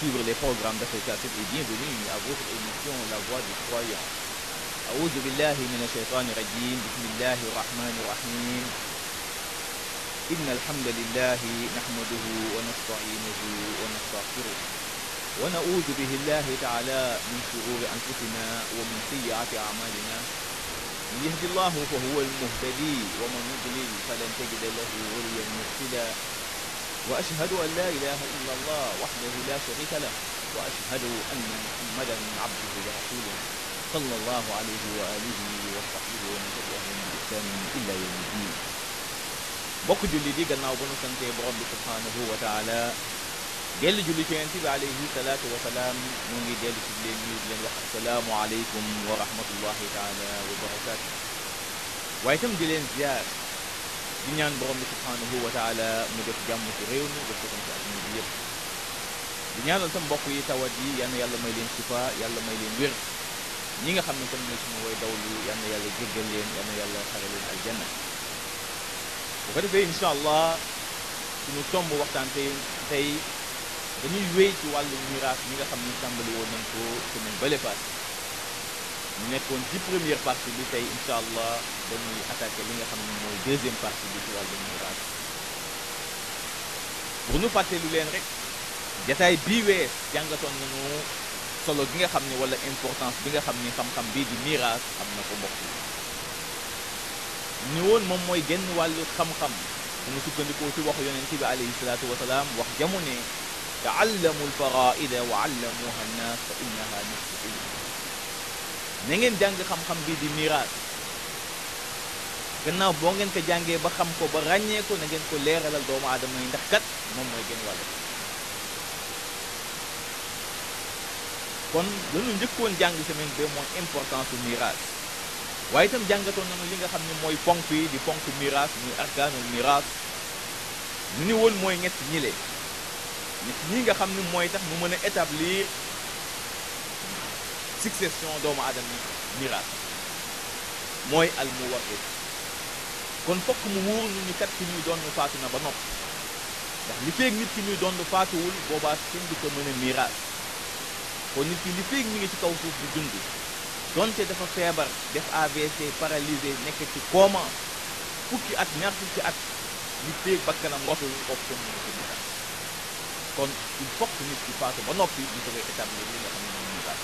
suivre les programmes d'Africa 7 et bienvenue à votre émission La Voix du Croyant. أعوذ بالله من الشيطان الرجيم بسم الله الرحمن الرحيم إن الحمد لله نحمده ونستعينه ونستغفره ونعوذ به الله تعالى من شرور أنفسنا ومن سيئات أعمالنا من يهد الله فهو المهتدي ومن يضلل فلن تجد له وليا مرشدا وأشهد أن لا إله إلا الله وحده لا شريك له وأشهد أن محمدا عبده ورسوله صلى الله عليه وآله وصحبه ومن تبعهم بإحسان إلى يوم الدين. bokk julli di gannaaw ba nu sante borom bi subhanahu wa taala dellu julli ci yonent bi alayhi salaatu wa salaam mu ngi dellu ci leen nuyu di leen wax assalaamu aleykum wa rahmatullahi taala wa barakaatu. waaye itam di leen ziar di ñaan borom bi subhanahu wa taala mu def jàmm ci réew mi def ko tam ci adduna bi yëpp. di ñaanal tam mbokk yi tawat yi yal na yàlla may leen sifa yàlla may leen wér. ñi nga xam ne tam ne suñu way dawlu yal na yàlla jéggal leen yal na yàlla xare leen aljanna. bu ko defee incha allah suñu tomb waxtaan tey dañuy wéy ci wàllu miraas mi nga xam ni tàmbali woon nañ ko semaine bële passé ñu nekkoon ci première partie bi tey incha allah dañuy attaqué li nga xam ne mooy deuxième partie bi ci wàllu miraas. pour ñu fàttelu leen rek jataay bii wees jàngatoon nañu solo gi nga xam ne wala importance bi nga xam ni xam-xam bii di miraas am na ko mbokk ni woon moom mooy genn wàllu xam-xam bu ñu sukkandikoo ci waxu yonent bi alayhi salaatu wa salaam wax jamono taallamu alfaraida wa allamuha annaas fa innaha nisfu ilm. na ngeen jàng xam-xam bii di miraas gannaaw boo ngeen ko jàngee ba xam ko ba ràññee ko na ngeen ko leeralal doomu aadama yi ndax kat moom mooy genn wàllu. kon lañu njëkkoon jàng semaine ba mooy importance su miraas waaye itam jàngatoon nañu li nga xam ne mooy ponk yi di ponk miraas muy arkaanul miraas ñu ni woon mooy ñett ñile ñett ñi nga xam ne mooy tax mu mën a établir succession doomu aadama miraas mooy al muwarris. kon fokk mu wóor ñu ni kat ki ñuy doon faatu na ba noppi ndax li feeg nit ki ñuy doon faatuwul boobaa kenn du ko mën a miraas. kon nit ki li feeg mi ngi ci kaw suuf di dund donte dafa feebar def AVC paralysé nekk ci coma fukki at ñaar fukki at li feeg bakkanam rotul kooku kenn mënu ko miraas. kon il faut que nit ki faatu ba noppi ñu koy établir li nga xam ne moom miraas.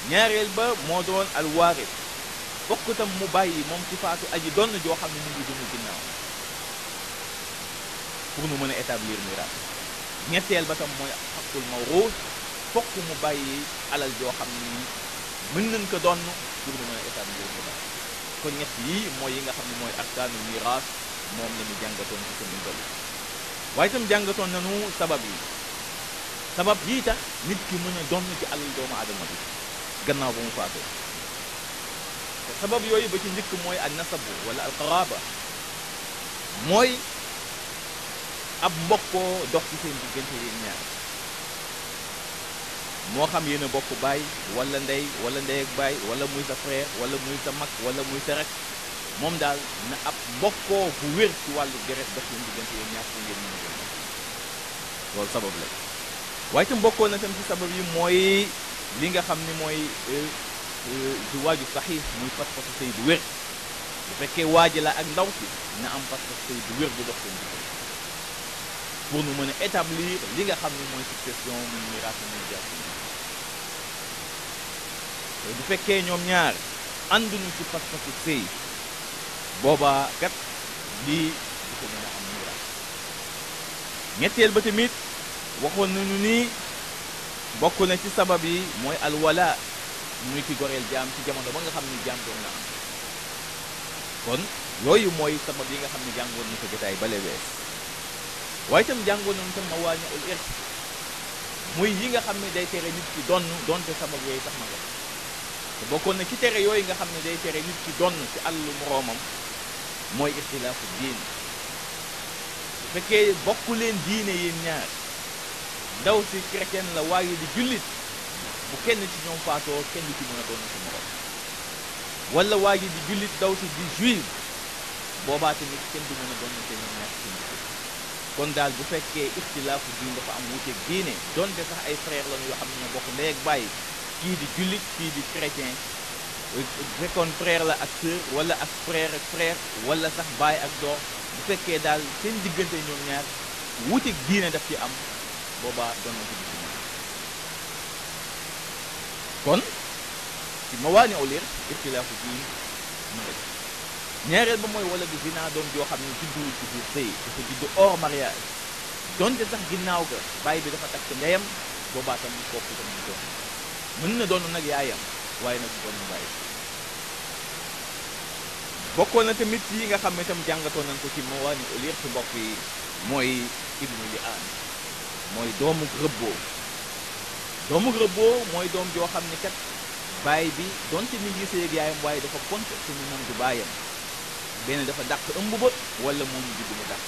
ñaareel ba moo doon alwaaris fokk tam mu bàyyi moom ci faatu aji doon joo xam ne mu ngi dund ginnaaw pour nu mën a établir miraas. ñetteel ba tam mooy xaqul mawruus fokk mu bàyyi alal joo xam ni mën nañ ko donn pour ñu mën a établir miraas. kon ñett yi mooy yi nga xam ne mooy arkaanul miraas moom la ñu jàngatoon ci seen bëri. waaye itam jàngatoon nañu sabab yii tax nit ki mën a donn ci alal doomu aadama bi gannaaw ba mu faatoo. te sabab yooyu ba ci njëkk mooy al nasabu wala al qaraaba mooy ab mbokkoo dox ci seen diggante yéen ñaar. moo xam yéen a bokk baay wala ndey ak baay wala muy sa frère wala muy sa mag wala muy sa rek moom daal na ab mbokkoo bu wér ci wàllu deret dox leen diggante yéen ñaar pour ngeen mën a gën loolu sabab la. waaye itam mbokkoo na tam ci sabab yi mooy li nga xam ni mooy ziwaaju saxiix muy pas-pasu sëy bu wér. bu fekkee waaji la ak ndaw si na am pas-pasu sëy bu wér bu dox seen diggante pour nu mën a établir li nga xam ni mooy succession muy miraas muy jaar. bu fekkee ñoom ñaar ànduñu ci pas-pasu sëy boobaa kat lii du ko mën a am miraas. ñetteel ba tamit waxoon nañu ni bokk na ci sabab yi mooy alwala muy ki goreel jaam ci jamono ba nga xam ni jaam doon na am. kon yooyu mooy sabab yi nga xam ne jàngoon na ko jotaay bale wees. waaye itam jàngoon nañu tam mawaani'ul irs muy yi nga xam ne day tere nit ki donte sabab yooyu tax na ko. te bokkoon na ci tere yooyu nga xam ne day tere nit ki donn ci àllu moroomam mooy ixtilaafu diin. bu fekkee bokku leen diine yéen ñaar ndaw si chrétien la waaye di jullit bu kenn ci ñoom faatoo kenn ci mën a doon ci moroom wala waaye di jullit ndaw si di juif boobaa tamit kenn du mën a doon ci ñoom ñaar ci kon daal bu fekkee ixtilaafu diin dafa am wuteeg diine donte sax ay frère lañu yoo xam ne ñoo bokk ndey ak baay kii di jullit kii di chrétien bu fekkoon frère la ak sœur wala ak frère ak frère wala sax baay ak doom bu fekkee daal seen diggante ñoom ñaar wuteeg diine daf ci am boobaa doon na ko gis kon ci mawaani ulir ixtilaafu diin mu nga ñaareel ba mooy wala du zina doom joo xam ne judduwul ci biir sëy dafa juddu hors mariage donte sax ginnaaw ga baay bi dafa takk ndeyam boobaa tam kooku tam du doon mën na doon nag yaayam waaye nag du doon baay bokkoon na tamit yi nga xam ne tam jàngatoon nañ ko ci mawaani ulir ci mbokk yi mooy ibnu li aan mooy doomu rëbboo mooy doom joo xam ne kat baay bi donte mi ngi sëy ak yaayam waaye dafa konte te mu moom du baayam benn dafa dàq ëmb ba wala moom mu judd mu dàq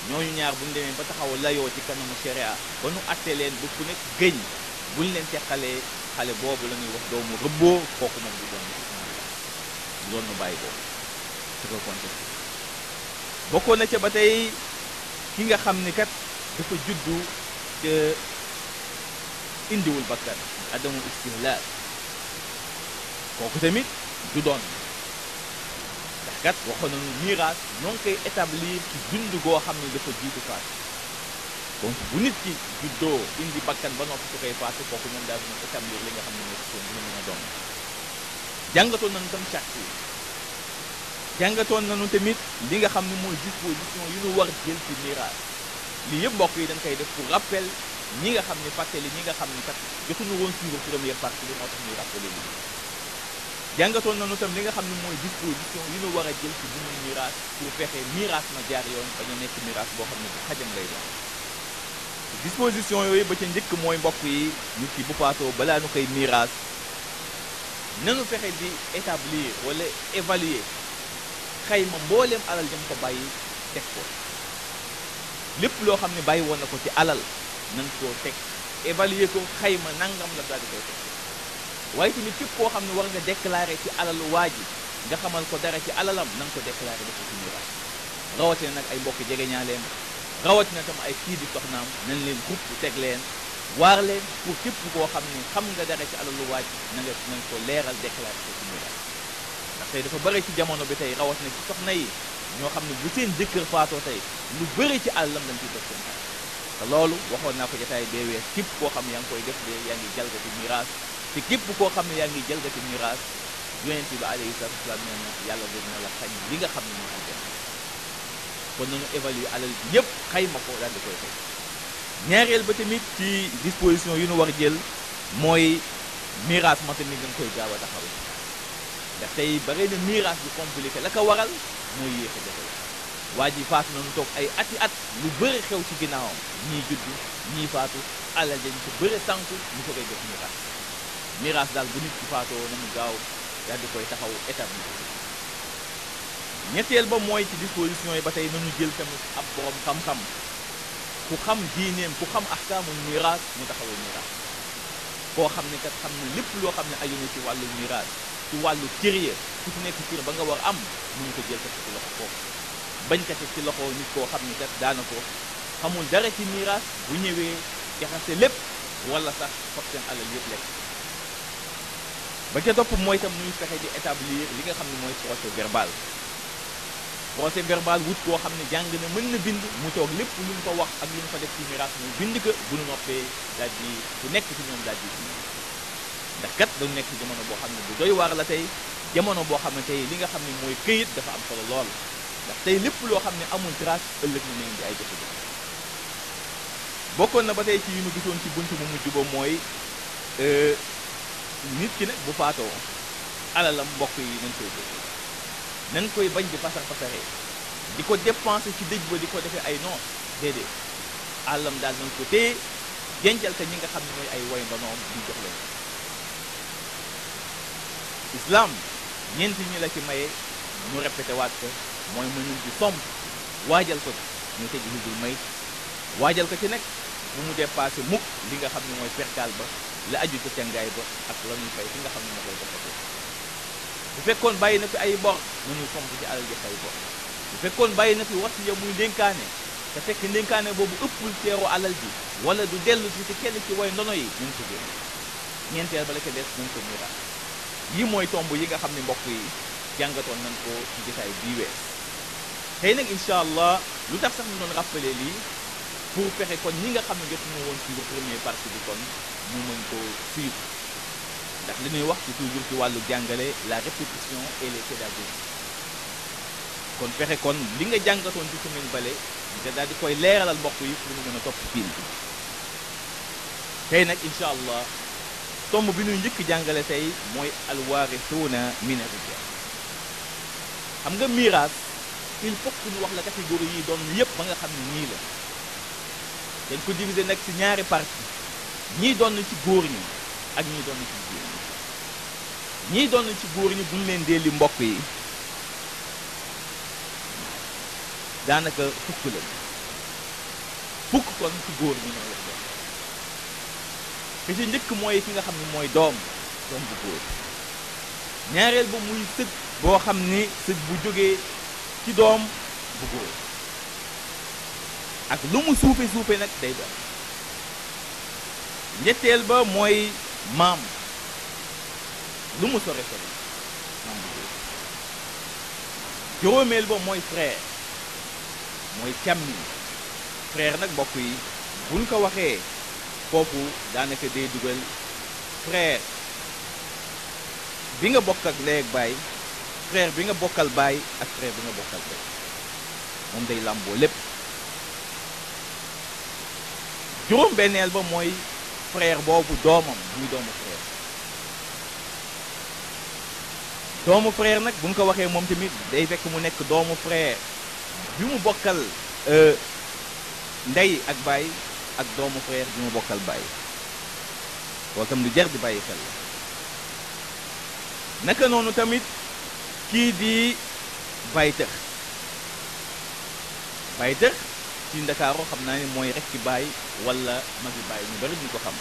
ñooñu ñaar bu ñu demee ba taxaw layoo ci kanamu sharia ba nu atte leen ba ku nekk gëñ buñ leen teqalee xale boobu la ñuy wax doomu rëbboo kooku moom du doon nu bàyyi boobu su ko konte bokkoon na ca ba tey ki nga xam ni kat dafa juddu te indiwul bakkan adamu istihlaal kooku tamit du doon ndax kat waxoon nañu miraas noo ngi koy établir ci dund goo xam ne dafa jiitu faat donc bu nit ki juddoo indi bakkan ba noppi su koy faatu kooku moom daal mën établir li nga xam ne mooy soon dina mën a doon jàngatoon nañu tam charte yi jàngatoon nañu tamit li nga xam ne mooy disposition yu ñu war jël ci miraas lii yëpp mbokk yi dañ koy def pour rappel ñi nga xam ne fàttali ñi nga xam ne kat jotuñu woon suivre première partie bi moo tax ñuy rappelé li jàngatoon nañu tam li nga xam ne mooy disposition yu ñu war a jël ci bundu miraas pour fexe miraas ma jaar yoon bañ a nekk miraas boo xam ne bu xajam lay doon disposition yooyu ba ca njëkk mooy mbokk yi nit ki bu faatoo balaa nu koy miraas nanu fexe di établir wala évaluer xayma mbooleem alal jëm ko bàyyi teg ko lépp loo xam ne bàyyi woon na ko ci alal nan koo teg évaluer ko xayma nangam la daal di koy teg waaye tamit képp koo xam ne war nga déclarer ci alalu waa ji nga xamal ko dara ci alalam na nga ko déclarer def ko ci miraas rawatina nag ay mbokk jegeñaaleem rawatina tam ay kii di soxnaam nañ leen groupe teg leen waar leen pour képp koo xam ne xam nga dara ci alalu waa ji na nga ko leeral déclarer ko ci miraas ndax tey dafa bëri ci jamono bi tey rawatina ci soxna yi ñoo xam ne bu seen jëkkër faatoo tey lu bëri ci alalam dañ ciy def seen xel te loolu waxoon naa ko jotaay bee wees képp koo xam ne yaa ngi koy def de yaa ngi jalgati miraas te képp koo xam ne yaa ngi jalgati miraas yonent bi alayhi salaatu wasalaam nee na yàlla dina la xañ li nga xam ne moo am dem kon nañu évaluer alal bi yëpp xayma ko daal di koy fay ñaareel ba tamit ci disposition yu nu war jël mooy miraas ma tamit dañ koy gaaw a taxaw ndax tey bare na miraas bu compliqué la ko waral mooy yéex a jafe waa ji faatu nañu toog ay ati at lu bëri xew ci ginnaawam ñii juddu ñii faatu alal dañ ko bëri sànku ñu ko koy def miraas daal bu nit ki faatoo nañu gaaw daal di koy taxaw établi ñetteel ba mooy ci disposition yi ba tey nañu jël tamit ab borom xam-xam ku xam diineem ku xam ahkaamul miraas mu taxawul miraas koo xam ne kat xam ne lépp loo xam ne aju na ci wàllu miraas ci wàllu cër ya ku ci nekk cër ba nga war am mënu ko jël kat ci loxo kooku bañ ka teg ci loxo nit koo xam ne kat daana ko xamul dara ci miraas bu ñëwee jaxase lépp wala sax foog seen alal yëpp lekk ba ca topp mooy tam ñuy fexe di établir li nga xam ne mooy procès verbal wut koo xam ne jàng na mën na bind mu toog lépp lu ñu ko wax ak lu ñu ko def ci miraas mu bind ko bu ñu noppee daal di ku nekk ci ñoom daal di ndax kat dañu nekk ci jamono boo xam ne bu doy waar la tey jamono boo xam ne tey li nga xam ne mooy këyit dafa am solo lool ndax tey lépp loo xam ne amul trace ëllëg na leen di ay jafe-jafe bokkoon na ba tey ci yu ñu gisoon ci buntu mu mujj ba mooy nit ki nag bu faatoo alalam mbokk yi nañ koy bañ di pasaree di ko dépenser ci dëj ba di ko defee ay noos déedéet àllam daal nañ ko téye dencal te ñi nga xam ne mooy ay woy ndonoom ñu jox leen islam ñeenti ñi la ci maye ñu répété waat ko mooy mënul di somb waajal ko ñu tëj hudul may waajal ko ci nekk bu mu dépassé mukk li nga xam ne mooy perkaal ba la aju ca cangaay ba ak la ñuy fay ki nga xam ne moo koy defate bu fekkoon bàyyi na fi ay bor nañu somb ci alal ji fay bor bu fekkoon bàyyi na fi wasiya muy dénkaane te fekk ndénkaane boobu ëppul teeru alal ji wala du dellu ci kenn ci way ndono yi nañ ko génn. ñeenteel ba la ca des nañ ko miraas. yi mooy tomb yi nga xam ne mbokk yi jàngatoon nañ ko ci jotaay bii wees. tey nag incha allah lu tax sax ñu doon rappeler lii pour fexe kon ñi nga xam ne jotuñu woon suivre première partie bi kon mu mën ko suivre ndax li ñuy wax ci toujours ci wàllu jàngale la répétition et les pédagogies. kon fexe kon li nga jàngatoon ci semaine bale nga daal di koy leeralal mbokk yi pour ñu mën a topp fil bi. tey nag incha allah tomb bi ñuy njëkk jàngale tey mooy alwaarisuuna mina rijaal. xam nga miraas il faut que ñu wax la catégorie yi doon yépp ba nga xam ne nii la dañ ko diviser nag ci ñaari partie ñii doon ci góor ñi ak ñii doon ci jigéen ñi. ñii doon ci góor ñi buñ leen dee li mbokk yi daanaka fukk la fukk kon ci góor ñi ñoo leen doon te ci njëkk mooy ki nga xam ne mooy doom bu góor. ñaareel ba muy sët boo xam ni sët bu jógee ci doom bu góor ak lu mu suufe nag day doon. ñetteel ba mooy maam lu mu sore maam bu góor. juróomeel ba mooy frère mooy càmmiñ. frère nag mbokk yi buñ ko waxee foofu daanaka day dugal frère bi nga bokk ak ndey ak baay, frère bi nga bokkal baay ak frère bi nga bokkal ndey moom day làmboo lépp. juróom benneel ba mooy frère boobu doomam muy doomu frère. doomu frère nag bu ñu ko waxee moom tamit day fekk mu nekk doomu frère bi mu bokkal ndey ak baay ak doomu frère bi mu bokkal baay. loolu tam lu jar di bàyyi xel la. naka noonu tamit kii di baytëx. baytëx ci Ndakaaru xam naa ni mooy rek ci baay wala magi baay ñu bari ñu ko xam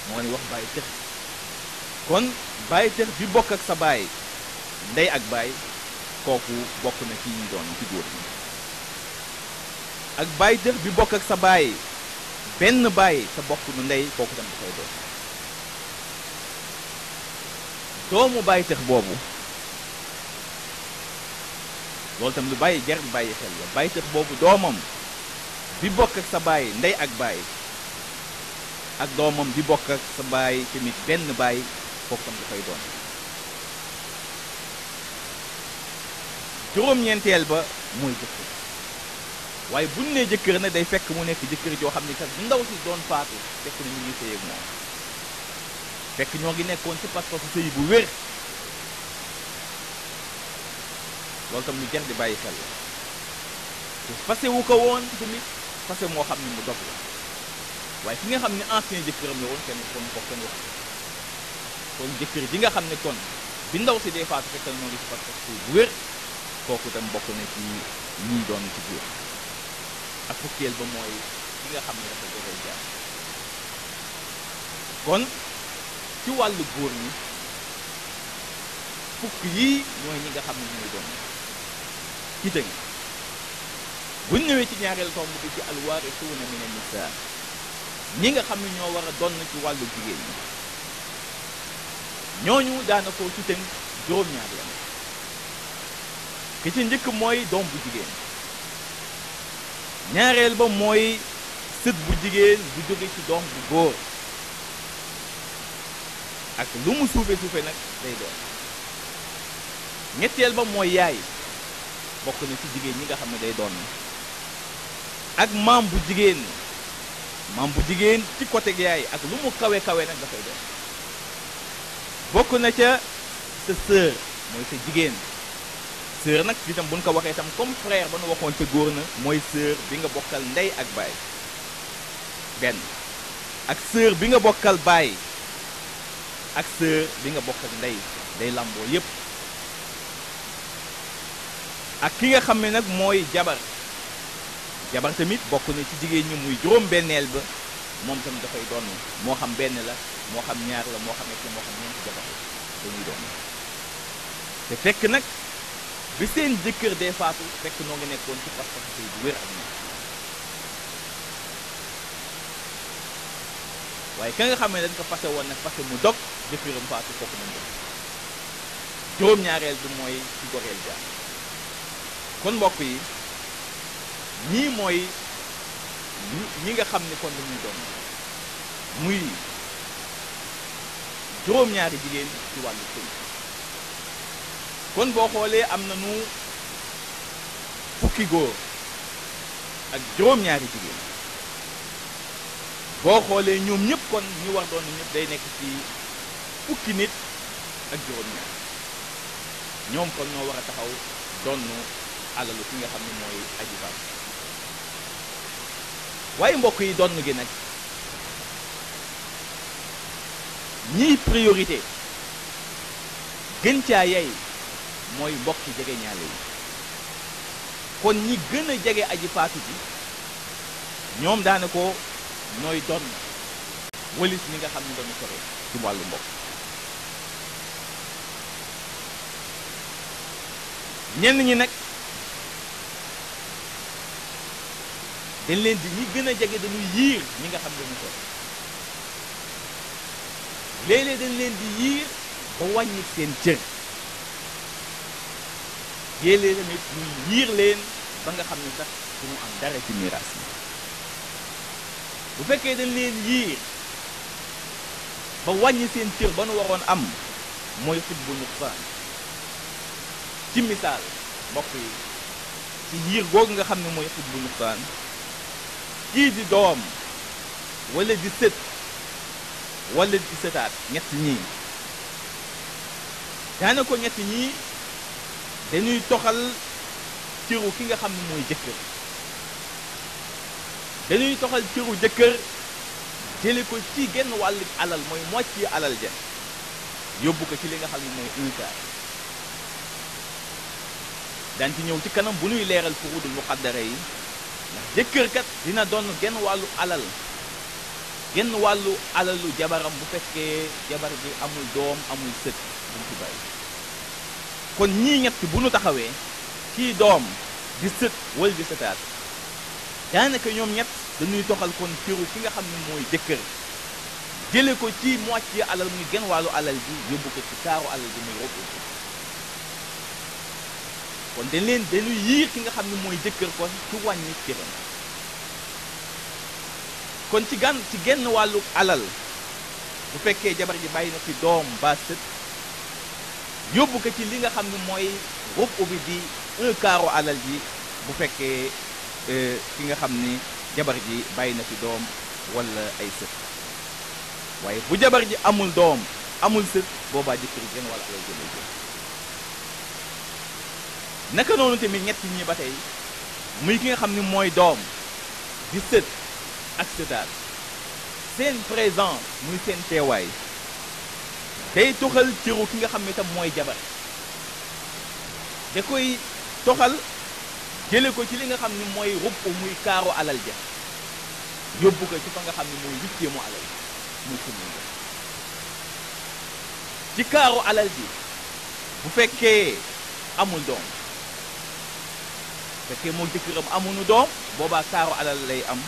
moo ni wax baytëx. kon baytëx bi bokk ak sa baay ndey ak baay kooku bokk na ci ñu doon ci góor ñi. ak baytëx bi bokk ak sa baay benn baay sa bokk nu ndey kooku tam dafay doon. doomu baytëx boobu loolu tam lu bàyyi jar bi bàyyi xel la. baytëx boobu doomam bi bokk ak sa baay ndey ak baay ak doomam bi bokk ak sa baay tamit benn baay kooku tam dafay doon. juróom-ñeenteel ba mooy jëkkër. waaye bu ñu nee jëkkër na day fekk mu nekk jëkkër joo xam ne kat bu ndaw si doon faatu fekk na ñu ngi sëy ak moom, fekk ñoo ngi nekkoon ci pas-pasu sëy bu wér. loolu tam lu jar di bàyyi xel la. te fase wu ko woon tamit fase moo xam ne mu dog la. waaye ki nga xam ne ancien jëkkëram la woon kenn kon ko kenn wax kon jëkkër ji nga xam ne kon bi ndaw si dee faatu fekk na ñoo ngi ci pas-pasu sëy bu wér kooku tam bokk na ci ñii doon ci góor. ak fukkeel ba mooy ki nga xam ne dafa joxe jaam. kon ci wàllu góor ñi fukk yii ñooy ñi nga xam ne ñooy doon ci tënk. buñ ñëwee ci ñaareel tomb bi ci alwaarisuuna mina nisaa ñi nga xam ne ñoo war a doon ci wàllu jigéen ñi ñooñu daanaka ci tënk juróom-ñaar la. ki ci njëkk mooy doom bu jigéen. ñaareel ba mooy sët bu jigéen bu jóge ci doom bu góor ak lu mu suufe nag day doon. ñetteel ba mooy yaay bokk na ci jigéen ñi nga xam ne day doon ak maam bu jigéen ci côté yaay ak lu mu kawe nag dafay doon. bokk na ca sa sœur mooy sa jigéen. sœur nag itam buñ ko waxee itam comme frère ba nu waxoon ca góor na mooy sœur bi nga bokkal ndey ak baay benn ak sœur bi nga bokkal baay ak sœur bi nga bokkal ndey day lamboo yépp. ak ki nga xam ne nag mooy jabar tamit bokk na ci jigéen ñi muy juróom-benneel ba moom tam dafay doon moo xam benn la moo xam ñaar la moo xam ñett la moo xam ñeenti jabar dañuy doon te fekk nag bi seen jëkkër dee faatu fekk noo ngi nekkoon ci pas-pas sëy bu wér ak ñoom waaye ka nga xam ne dañ ko fase woon nag fase mu dog jëkkëram faatu kooku nañ ko juróom-ñaareel bi mooy ci goreel jaam kon mbokk yi ñii mooy ñi nga xam ne kon dañuy doon muy juróom-ñaari jigéen ci wàllu sëy kon boo xoolee am nañu fukki góor ak juróom-ñaari jigéen boo xoolee ñoom ñëpp kon ñu war doon ñëpp day nekk ci fukki nit ak juróom-ñaar ñoom kon ñoo war a taxaw donn alalu ki nga xam ne mooy aji faat waaye mbokk yi donn gi nag ñiy priorité gën caa yey mooy mbokki jege ñaale yi kon ñi gën a jege aji faatu ji ñoom daana ko ñooy donn wëlis ñi nga xam ne dañu sore ci wàllu mbokk ñenn ñi nag dañ leen di ñi gën a jege dañuy yiir ñi nga xam ne dañu sore léeg-léeg dañ leen di yiir ba wàññi seen cër léeg-léeg tamit ñu yiir leen ba nga xam ne sax du mu am dara ci miraas yi bu fekkee dañ leen yiir ba wàññi seen cër ba nu waroon am mooy xut bu nuqsaan ci misaal mbokk yi ci yiir googu nga xam ne mooy xut bu nuqsaan kii di doom wala di sët wala di sëtaat ñett ñii daana ko ñett ñii dañuy toxal cëru ki nga xam ne mooy jëkkër dañuy toxal cëru jëkkër jële ko ci genn wàllu alal mooy moitié alal ja yóbbu ko ci li nga xam ne mooy un quart daan ci ñëw ci kanam bu ñuy leeral furudul muqaddara yi ndax jëkkër kat dina doon genn wàllu alal genn wàllu alalu jabaram bu fekkee jabar bi amul doom amul sët buñ ci bàyyi kon ñii ñett bu ñu taxawee kii doom di sët wala di sëtaat daanaka ñoom ñett dañuy toxal kon cëru ki nga xam ne mooy jëkkër jële ko ci moitié alal muy genn wàllu alal bi yóbbu ko ci kaaru alal bi muy rob kon dañuy yiir ki nga xam ne mooy jëkkër kon ci wàññi cëram kon ci genn wàllu alal bu fekkee jabar ji bàyyi na fi doom ba sët yóbbu ko ci li nga xam ne mooy rob bi di un quart alal ji bu fekkee ki nga xam ni jabar ji bàyyi na fi doom wala ay sët waaye bu jabar ji amul doom amul sët boobaa jëkkër ji genn wàllu alal ji lay jël naka noonu tamit ñett ñi ba tey muy ki nga xam ni mooy doom di sët ak sëtaat seen présence muy seen teewaay day toxal cëru ki nga xam ne tam mooy jabar da koy toxal jële ko ci li nga xam ne mooy rub muy kaaru alal ja yóbbu ko ci fa nga xam ne mooy huitième mu alal muy summu ci kaaru alal ji bu fekkee amul doom fekkee moo jëkkëram amuñu doom boobaa kaaru alal lay am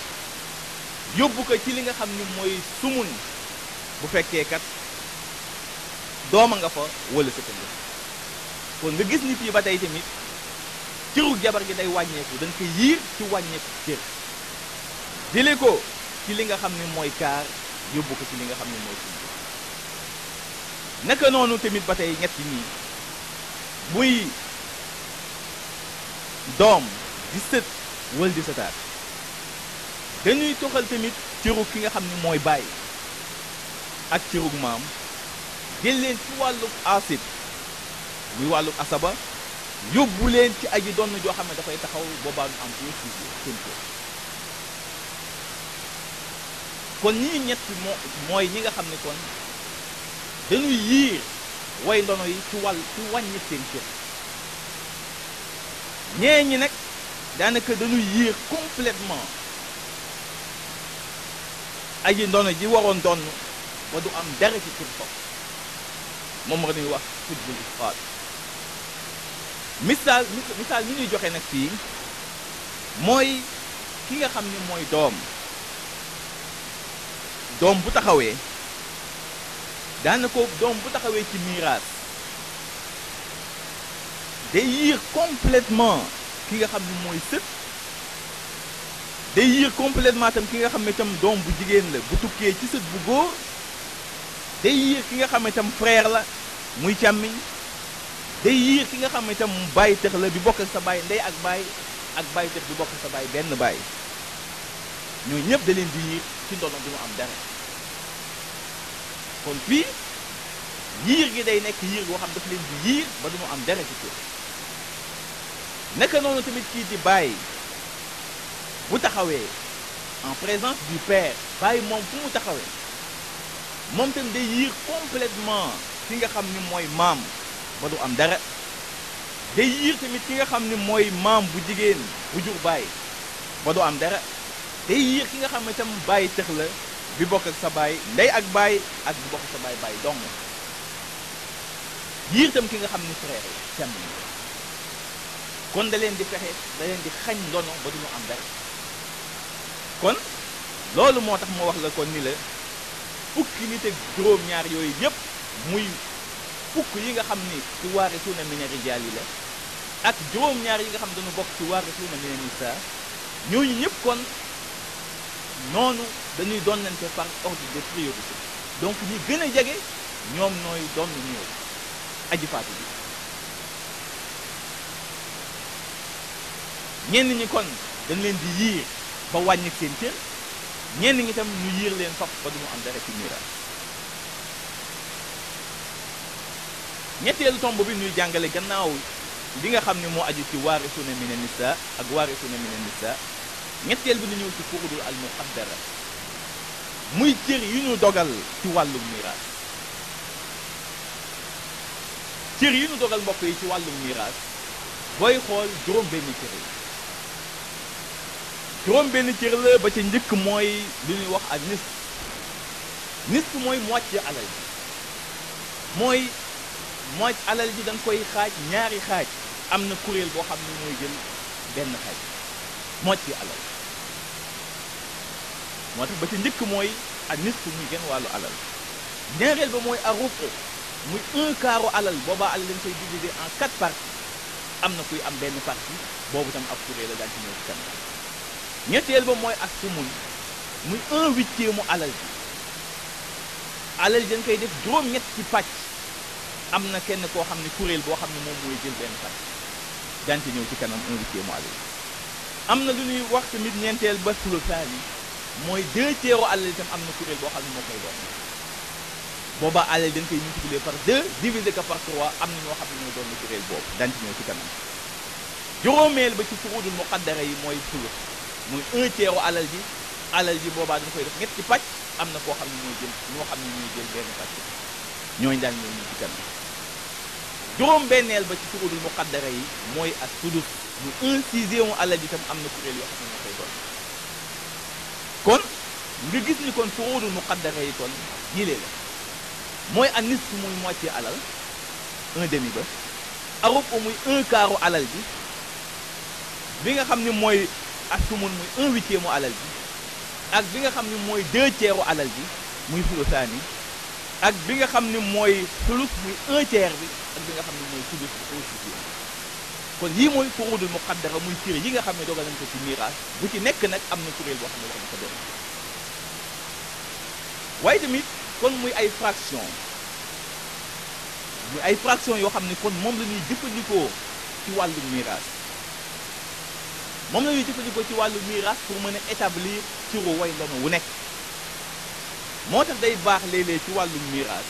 yóbbu ko ci li nga xam ni mooy sumun bu fekkee kat dooma nga fa wala sëta nga kon nga gis ni fii ba tey tamit cëru jabar gi day wàññeeku dañ ko yiir ci wàññeeku cër jële ko ci li nga xam ne mooy kaar yóbbu ko ci li nga xam ne mooy sumun naka noonu tamit ba tey ñetti ñii muy doom di sët wala di sëtaat dañuy toxal tamit cëru ki nga xam ne mooy baay ak cërug maam jël leen ci wàllu asib muy wàllu asaba yóbbu leen ci aji donn joo xam ne dafay taxaw boobaa ñu am seen kër kon ñii ñett mooy ñi nga xam ne kon dañuy yiir way ndono yi ci wàññi seen kër ñee ñi nag daanaka dañuy yiir complètement aji ndono ji waroon donn ba du am dara ci kër foofu moom la ñuy wax xutbul isqaat misaal mi ñuy joxe nag fii mooy ki nga xam ni mooy doom bu taxawee daanaka doom bu taxawee ci miraas day yiir complètement ki nga xam ne mooy sët day yiir complètement tam ki nga xam ne tam doom bu jigéen la bu tukkee ci sët bu góor day yiir ki nga xam ne tam frère la muy càmmiñ day yiir ki nga xam ne tam bàyyi tëx la bi bokk ak sa baay ndey ak baay tëx bi bokk ak sa baay benn baay ñooñu ñëpp da leen di yiir ci ndono du mu am dara kon fii yiir gi day nekk yiir boo xam daf leen di yiir ba du mu am dara ci kër naka noonu tamit kii di bàyyi bu taxawee en présence du père bàyyi moom fu mu taxawee moom tam day yiir complètement ki nga xam ni mooy maam ba du am dara day yiir tamit ki nga xam ni mooy maam bu jigéen bu jur bàyyi ba du am dara day yiir ki nga xam ne tam bàyyi tëx la bi bokk ak sa baay ndey ak baay ak bi bokk ak sa baay baay dong yiir tam ki nga xam ni frère la càmmiñ kon da leen di fexe da leen di xañ ndono ba duñu am dara kon loolu moo tax moo wax la kon ni la fukki nit ak juróom-ñaar yooyu yëpp muy fukk yi nga xam ni ci waarisuuna mina rijaal yi la ak juróom-ñaar yi nga xam dañu bokk ci waarisuuna mina nisaa ñooñu ñëpp kon noonu dañuy donnante par ordre de priorité donc ñi gën a jege ñoom nooy donn ñëw aji faatu bi ñenn ñi kon dañ leen di yiir ba wàññi seen cër ñenn ñi tam ñu yiir leen fop ba duñu am dara ci miraas ñetteelu tomb bi ñuy jàngale gannaaw li nga xam ne moo aju ci waarisuuna mina nisaa ak waarisuuna mina nisaa ñetteel bi ñu ñëw ci furudul al muqaddara muy cër yu ñu dogal ci wàllum miraas cër yi ñu dogal mbokk yi ci wàllum miraas booy xool juróom benn cër la ba ca njëkk mooy li ñuy wax ak nisf mooy moitié alal ji mooy alal ji dañ koy xaaj ñaari xaaj am na kuréel boo xam ne mooy jël benn xaaj moitié alal moo tax ba ca njëkk mooy ak nisf muy genn wàllu alal ñaareel ba mooy aruf muy un quart alal boobaa alal dañ koy diviser en 4 parties am na kuy am benn partie boobu tam ab kuréel la daal ci ñëw ci kanam ñetteel ba mooy ak sumun muy 1/8 mu alal ji alal dañ koy def juróom-ñett ci pàcc am na kenn koo xam ne kuréel boo xam ne moom mooy jël benn pàcc daan ci ñëw ci kanam 1/8 mu alal am na lu ñuy wax tamit ñeenteel ba sulusaani yi mooy 2/3 alal itam am na kuréel boo xam ne moo koy doon boobaa alal dañ koy multiplier par 2 diviser ko par 3 am na ñoo xam ne ñoo doon na kuréel boobu daan ci ñëw ci kanam juróomeel ba ci furudul muqaddara yi mooy sulus muy 1/3 alal ji boobaa dañ koy def ñetti pàcc am na koo xam ne mooy jël ñoo xam ne ñooy jël benn pàcc ñooñu daan ñëw ñu ci kanam juróom-benneel ba ci furudul muqaddara yi mooy ak sudus muy 1/6 alal ji tam am na kuréel yoo xam ne ñoo koy doon kon nga gis ni kon furudul muqaddara yi kon yilee la mooy an nisf muy moitié alal 1/2 ba aruf muy 1/4 alal bi nga xam ne mooy asumun muy 1/8 mu alal bi ak bi nga xam ne mooy 2/3 alal bi muy sulusaani ak bi nga xam ne mooy sulus muy 1/3 bi ak bi nga xam ne mooy sudus bu 1/6 kon yii mooy furudul muqaddara muy cër yi nga xam ne dogal nañ ko ci miraas bu ci nekk nag am na kuréel boo xam ne wax na ko doon waaye tamit kon muy ay fraction yoo xam ne kon moom la ñuy jëfandikoo ci wàllu miraas ci wàllu miraas pour mën a établir ciru way ndono wu nekk moo tax day baax léeg-léeg ci wàllu miraas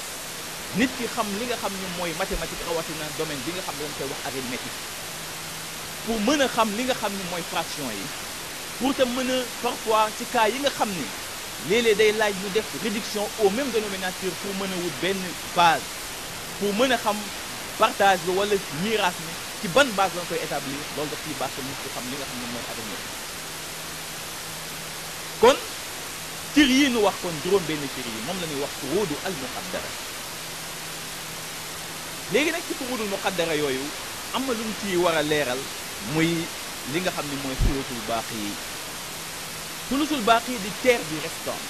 nit ki xam li nga xam ne mooy mathématique rawatina domaine bi nga xam ne dañ koy wax arithmétique pour mën a xam li nga xam ne mooy fraction yi pour te mën a parfois ci cas yi nga xam ni léeg-léeg day laaj ñu def réduction au même dénominateur pour mën a wut benn base pour mën a xam partage bi wala miraas mi ci ban base lañ koy établir loolu daf ciy baax nit ki xam li nga xam ne mooy arithmétique kon cër yi nu wax kon juróom benn cër yi moom la ñuy wax furuudu al muqaddara léegi nag ci furuudul muqaddara yooyu am na lu ñu ci war a leeral muy li nga xam ne mooy sulusul baaqi yi di tiers du restant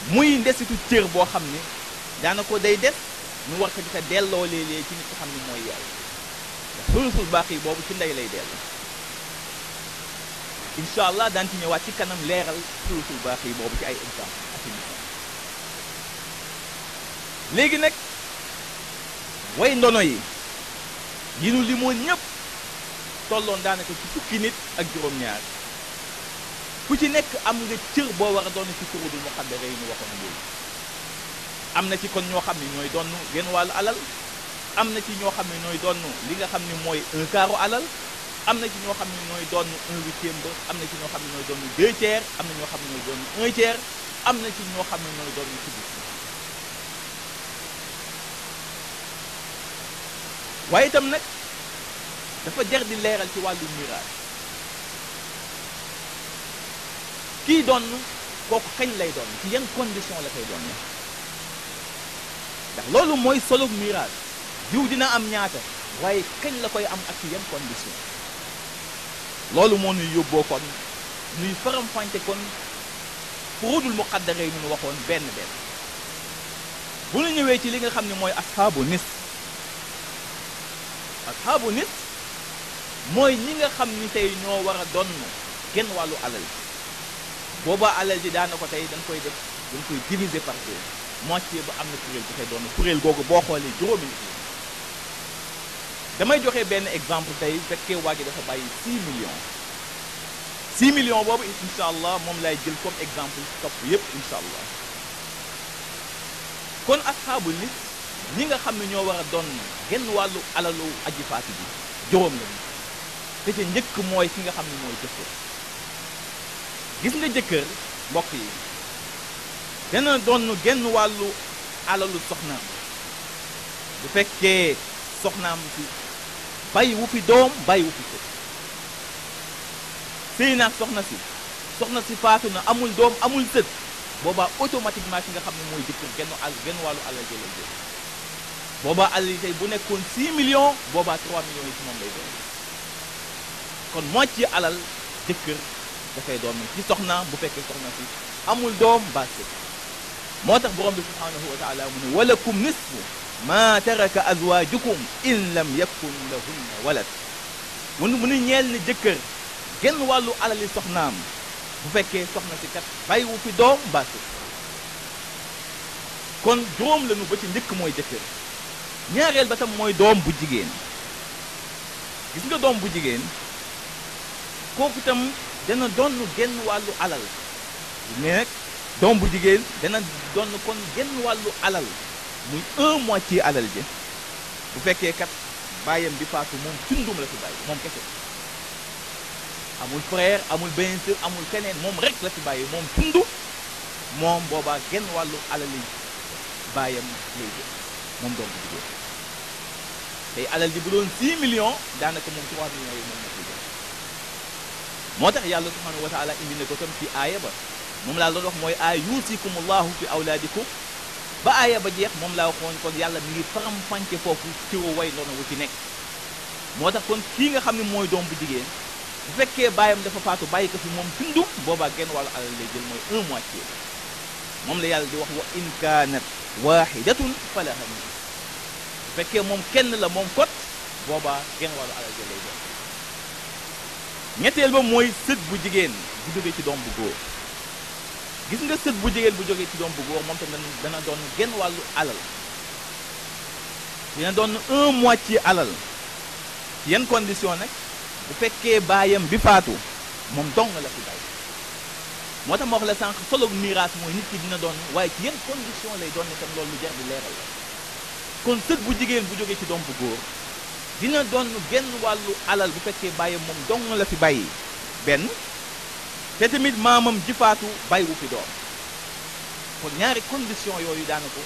muy ndesitu cër boo xam ne daana ko day def ñu war ko di ko delloo léeg-léeg ci nit ko xam ne mooy yaay ndax sulusul baaqi boobu ci ndey lay dellu incha allah daan ci ñëwaat ci kanam leeral sulusul baaqi boobu ci ay exemple ak léegi nag way ndono yi yi nu limoon ñëpp tolloon daanaka ci fukki nit ak juróom-ñaar ku ci nekk am nga cër boo war a doon ci furudul muqaddara yi ñu waxoon léegi am na ci kon ñoo xam ne ñooy doon genn wàllu alal am na ci ñoo xam ne ñooy doon li nga xam ne mooy un quart alal am na ci ñoo xam ne ñooy doon un huitième ba am na ci ñoo xam ne ñooy doon deux tiers am na ñoo xam ne ñooy doon un tiers am na ci ñoo xam ne ñooy doon sudus waaye itam nag dafa jar di leeral ci wàllu miraas kii doon kooku kañ lay doon ci yan condition la koy doon ndax loolu mooy solo miraas diw dina am ñaata waaye kañ la koy am ak ci yan condition loolu moo ñuy yóbboo kon ñuy faram-fànce kon furudul muqaddara yi ñu waxoon benn benn bu ñu ñëwee ci li nga xam ne mooy asxaabu nis mooy ñi nga xam ni tey ñoo war a doon genn wàllu alal boobaa alal ji daana ko tey dañ koy diviser par deux moitié ba am na kuréel bu koy doon kuréel googu boo xoolee juróomi nit damay joxe benn exemple tey fekkee waa ji dafa bàyyi 6 millions boobu incha allah moom lay jël comme exemple topp yépp incha allah kon asxaabu nit ñi nga xam ne ñoo war a doon genn wàllu alalu aji faati bi juróom lañu te ca njëkk mooy ki nga xam ne mooy jëkkër gis nga jëkkër mbokk yi dana doon genn wàllu alalu soxnaam bu fekkee soxnaam si bàyyi wu fi doom bàyyi wu fi sët sëy naag soxna si faatu na amul doom amul sët boobaa automatiquement ki nga xam ne mooy jëkkër genn wàllu alal ji lay jël boobaa alal yi tey bu nekkoon 6 millions boobaa 3 millions yi ci moom lay doon kon moitié alal jëkkër dafay doon ci soxna bu fekkee soxna si amul doom ba sët moo tax borom bi subhanahu wa taala mu ne walakum nisfu ma taraka azwajukum in lam yakun lahunna walad mu ne ñeel ni jëkkër genn wàllu alali soxnaam bu fekkee soxna si kat bàyyiwu fi doom ba sët kon juróom lañu ba ci njëkk mooy jëkkër ñaareel ba tam mooy doom bu jigéen gis nga doom bu jigéen kooku tam dana doon genn wàllu alal mais nag doom bu jigéen dana doon kon genn wàllu alal muy un moitié alal ji bu fekkee kat bàyyam bi faatu moom tundum la fi bàyyi moom kese amul frère amul benn sœur amul keneen moom rek la fi bàyyi moom tundu moom boobaa genn wàllu alal yi bàyyam lay jël moom doom bu jigéen tey alal ji bu doon 6 millions daanaka moom 3 millions yi moom la fi jël moo tax yàlla subhanahu wa taala indi na ko tam ci aaya ba moom laa doon wax mooy aaya yuusikumullahu fi awlaadikum ba aaya ba jeex moom laa waxoon kon yàlla mi ngi faram-fànce foofu ci way ndono wu ci nekk moo tax kon kii nga xam ne mooy doom bu jigéen bu fekkee baayam dafa faatu bàyyi ko fi moom tundum boobaa genn wàllu alal lay jël mooy un moitié moom la yàlla di wax wa in kaanat waaxidatun falaha nisf bu fekkee moom kenn la moom kot boobaa genn wàllu alal lay jël ñetteel ba mooy sët bu jigéen bu jógee ci doom bu góor gis nga sët bu jigéen bu jógee ci doom bu góor moom tam dana doon genn wàllu alal dina doon un moitié alal ci yan condition nag bu fekkee baayam bi faatu moom dong la fi bàyyi moo tax ma wax la sànq solo miraas mooy nit ki dina doon waaye ci yan condition lay doon itam loolu lu jar di leeral la kon sët bu jigéen bu jógee ci doom bu góor dina doon genn wàllu alal bu fekkee baayam moom dong la fi bàyyi benn te tamit maamam ji faatu bàyyiwu fi doom kon ñaari condition yooyu daanaka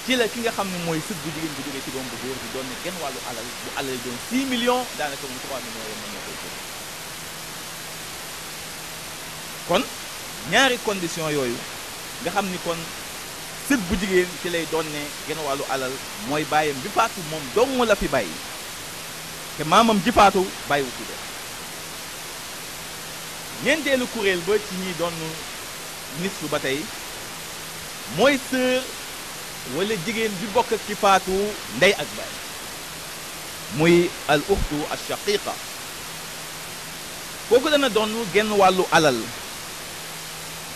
ci la ki nga xam ne mooy sët bu jigéen bu jógee ci doom bu góor di doon ne genn wàllu alal bu alal doon 6 millions daanaka moom 3 millions yo mën na koy jël kon ñaari condition yooyu nga xam ni kon sët bu jigéen ci lay doon ne genn wàllu alal mooy baayam bi faatu moom dong la fi bàyyi te maamam ji faatu bàyyiwu fi doom ñeenteelu kuréel ba ci ñi doon nisfu ba tey mooy sœur wala jigéen bi bokk ak ki faatu ndey ak baay muy al uxtu al shaqiqa kooku dana doon genn wàllu alal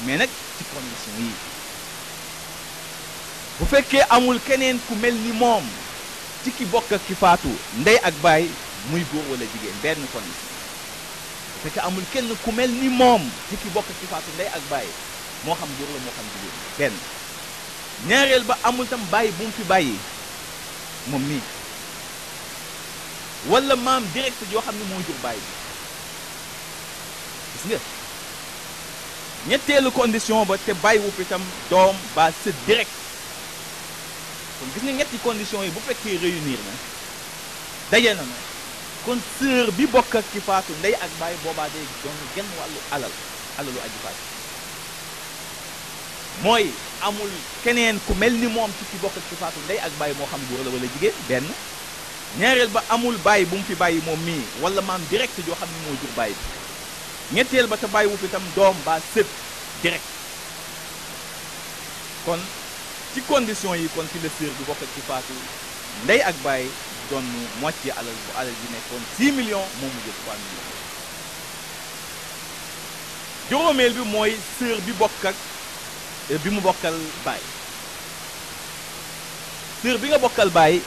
mais nag ci condition yi bu fekkee amul keneen ku mel ni moom ci ki bokk ak ki faatu ndey ak baay muy góor wala jigéen benn condition bu fekkee amul kenn ku mel ni moom ci ki bokk ak ki faatu ndey ak baay moo xam góor la moo xam jigéen benn ñaareel ba amul tam bàyyi bu mu fi bàyyi moom mii wala maam direct yoo xam ne moo jur bàyyi bi gis nga ñetteelu condition ba te bàyyi wu fi tam doom ba sët direct kon gis nga ñetti condition yi bu fekkee réunir na daje na na kon sœur bi bokk ak ki faatu ndey ak bàyyi boobaa day doon genn wàllu alalu aji faatu mooy amul keneen ku mel ni moom ci ki bokk ak ki faatu ndey ak bàyyi moo xam góor la wala jigéen benn ñaareel ba amul bàyyi bu mu fi bàyyi moom mii wala maam direct joo xam ne moo jur bàyyi bi ñetteel ba te bàyyi wu fi tam doom ba sët direct kon ci condition yi kon ci la sœur bi bokk ak ki faatu ndey ak bàyyi doon moitié alal bu alal ji nekkoon 6 millions moom mu jël 3 millions juróomeel bi mooy sœur bi bokk ak bi mu bokkal baay sœur bi nga bokkal baay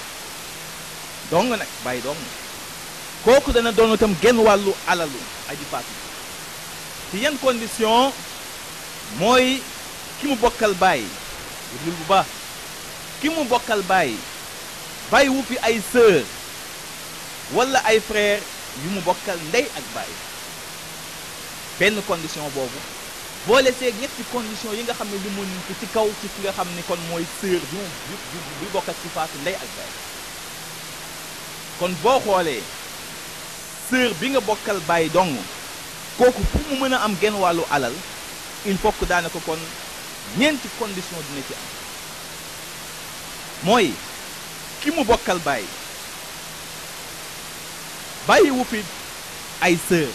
dong nag baay dong kooku dana doon itam genn wàllu alalu aji faatu ci yan condition mooy ki mu bokkal baay déglu bu baax ki mu bokkal baay baay wu fi ay sœur wala ay frère yu mu bokkal ndey ak baay benn condition boobu boole seeg ñetti condition yi nga xam ne li mu ko ci kaw ci ki nga xam ni kon mooy sœur bi bokk ak ci faatu ndey ak baay kon boo xoolee sœur bi nga bokkal baay dong kooku fu mu mën a am genn wàllu alal il faut que daanaka kon ñeenti condition dina ci am mooy ki mu bokkal baay bàyyi wu fi ay sœur